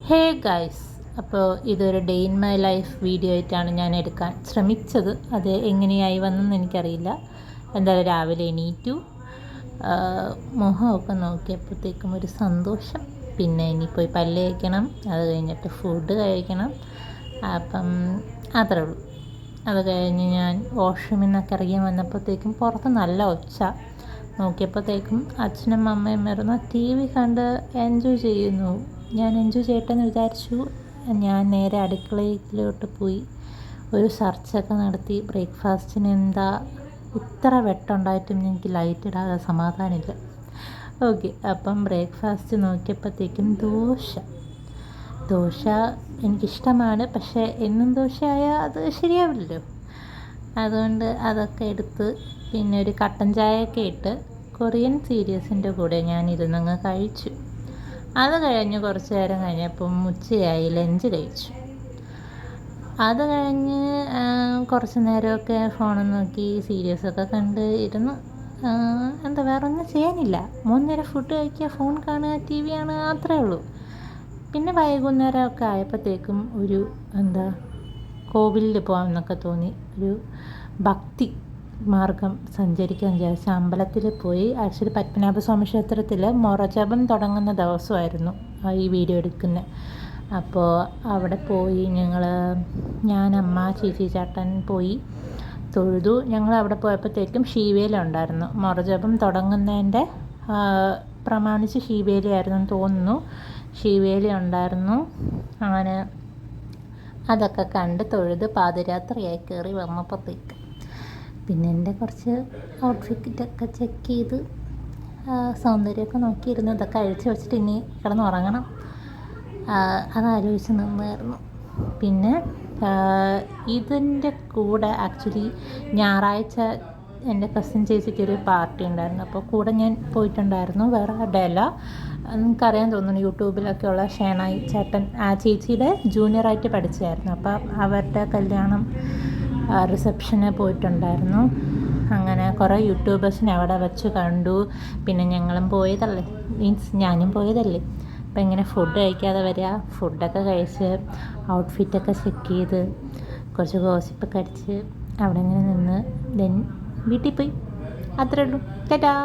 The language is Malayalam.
ഹേ ഗൈസ്, അപ്പോൾ ഇതൊരു day in my life video ആയിട്ടാണ് ഞാൻ എടുക്കാൻ ശ്രമിച്ചത്. അത് എങ്ങനെയായി വന്നെന്ന് എനിക്കറിയില്ല. എന്തായാലും രാവിലെ എണീറ്റു, മുഖമൊക്കെ നോക്കിയപ്പോഴത്തേക്കും ഒരു സന്തോഷം. പിന്നെ ഇനി പോയി പല്ല് കഴിക്കണം, അത് കഴിഞ്ഞിട്ട് ഫുഡ് കഴിക്കണം. അപ്പം അത്രേ ഉള്ളൂ. അത് കഴിഞ്ഞ് ഞാൻ വാഷ്റൂമിൽ നിന്നൊക്കെ ഇറങ്ങി വന്നപ്പോഴത്തേക്കും പുറത്ത് നല്ല ഒച്ച. നോക്കിയപ്പോഴത്തേക്കും അച്ഛനും അമ്മയും വരുന്ന ടി വി കണ്ട് എൻജോയ് ചെയ്യുന്നു. ഞാൻ എൻജോയ് ചെയ്യട്ടെന്ന് വിചാരിച്ചു. ഞാൻ നേരെ അടുക്കളയിലോട്ട് പോയി ഒരു സെർച്ചൊക്കെ നടത്തി. ബ്രേക്ക്ഫാസ്റ്റിന് എന്താ ഇത്ര വെട്ടമുണ്ടായിട്ടും എനിക്ക് ലൈറ്റ് ഇടാതെ സമാധാനമില്ല. ഓക്കെ, അപ്പം ബ്രേക്ക്ഫാസ്റ്റ് നോക്കിയപ്പോഴത്തേക്കും ദോശ എനിക്കിഷ്ടമാണ്. പക്ഷേ എന്നും ദോശയായാൽ അത് ശരിയാവില്ലല്ലോ. അതുകൊണ്ട് അതൊക്കെ എടുത്ത് പിന്നെ ഒരു കട്ടൻ ചായയൊക്കെ ഇട്ട് കൊറിയൻ സീരീസിൻ്റെ കൂടെ ഞാൻ ഇരുന്നങ്ങ് കഴിച്ചു. അത് കഴിഞ്ഞ് കുറച്ച് നേരം കഴിഞ്ഞപ്പം ഉച്ചയായി, ലഞ്ച് കഴിച്ചു. അത് കഴിഞ്ഞ് കുറച്ച് നേരമൊക്കെ ഫോണും നോക്കി സീരീസൊക്കെ കണ്ട് ഇരുന്ന്. എന്താ വേറെ ഒന്നും ചെയ്യാനില്ല. 3 നേരം ഫുഡ് കഴിക്കുക, ഫോൺ കാണുക, ടി വി കാണുക, അത്രേ ഉള്ളൂ. പിന്നെ വൈകുന്നേരമൊക്കെ ആയപ്പോഴത്തേക്കും ഒരു കോവിലിൽ പോകാമെന്നൊക്കെ തോന്നി. ഒരു ഭക്തി മാർഗം സഞ്ചരിക്കാൻ വിചാരിച്ച അമ്പലത്തിൽ പോയി. ആക്ച്വലി പത്മനാഭസ്വാമി ക്ഷേത്രത്തിൽ മൊറജപം തുടങ്ങുന്ന ദിവസമായിരുന്നു ഈ വീഡിയോ എടുക്കുന്നത്. അപ്പോൾ അവിടെ പോയി ഞാൻ, അമ്മ, ചേച്ചി, ചേട്ടൻ പോയി തൊഴുതു. ഞങ്ങൾ അവിടെ പോയപ്പോഴത്തേക്കും ശീവേല ഉണ്ടായിരുന്നു. മൊറജപം തുടങ്ങുന്നതിൻ്റെ പ്രമാണിച്ച് ശീവേലയായിരുന്നു തോന്നുന്നു. ശീവേല ഉണ്ടായിരുന്നു. അങ്ങനെ അതൊക്കെ കണ്ട് തൊഴുത് പാതിരാത്രിയായി കയറി വന്നപ്പോഴത്തേക്കും പിന്നെ എൻ്റെ കുറച്ച് ഔട്ട്ഫിറ്റൊക്കെ ചെക്ക് ചെയ്ത് സൗന്ദര്യമൊക്കെ നോക്കിയിരുന്നു. ഇതൊക്കെ അഴിച്ച് വെച്ചിട്ട് ഇനി കിടന്നുറങ്ങണം, അതാലോചിച്ച് നിന്നായിരുന്നു. പിന്നെ ഇതിൻ്റെ കൂടെ ആക്ച്വലി ഞായറാഴ്ച എൻ്റെ കസിൻ ചേച്ചിക്കൊരു പാർട്ടി ഉണ്ടായിരുന്നു. അപ്പോൾ കൂടെ ഞാൻ പോയിട്ടുണ്ടായിരുന്നു. വേറെ ആരുടെയല്ല, നിങ്ങൾക്കറിയാൻ തോന്നുന്നു, യൂട്യൂബിലൊക്കെ ഉള്ള ഷേണായി ചേട്ടൻ, ആ ചേച്ചിയുടെ ജൂനിയറായിട്ട് പഠിച്ചായിരുന്നു. അപ്പം അവരുടെ കല്യാണം റിസപ്ഷന് പോയിട്ടുണ്ടായിരുന്നു. അങ്ങനെ കുറേ യൂട്യൂബേഴ്സിനെ അവിടെ വെച്ച് കണ്ടു. പിന്നെ ഞങ്ങളും പോയതല്ലേ, ഞാനും പോയതല്ലേ. അപ്പം ഇങ്ങനെ ഫുഡ് കഴിക്കാതെ വരിക, ഫുഡൊക്കെ കഴിച്ച് ഔട്ട്ഫിറ്റൊക്കെ ചെക്ക് ചെയ്ത് കുറച്ച് ഗോസിപ്പൊക്കെ അടിച്ച് അവിടെ ഇങ്ങനെ നിന്ന് ദെൻ വീട്ടിൽ പോയി. അത്രേ ഉള്ളൂ. ടാറ്റാ.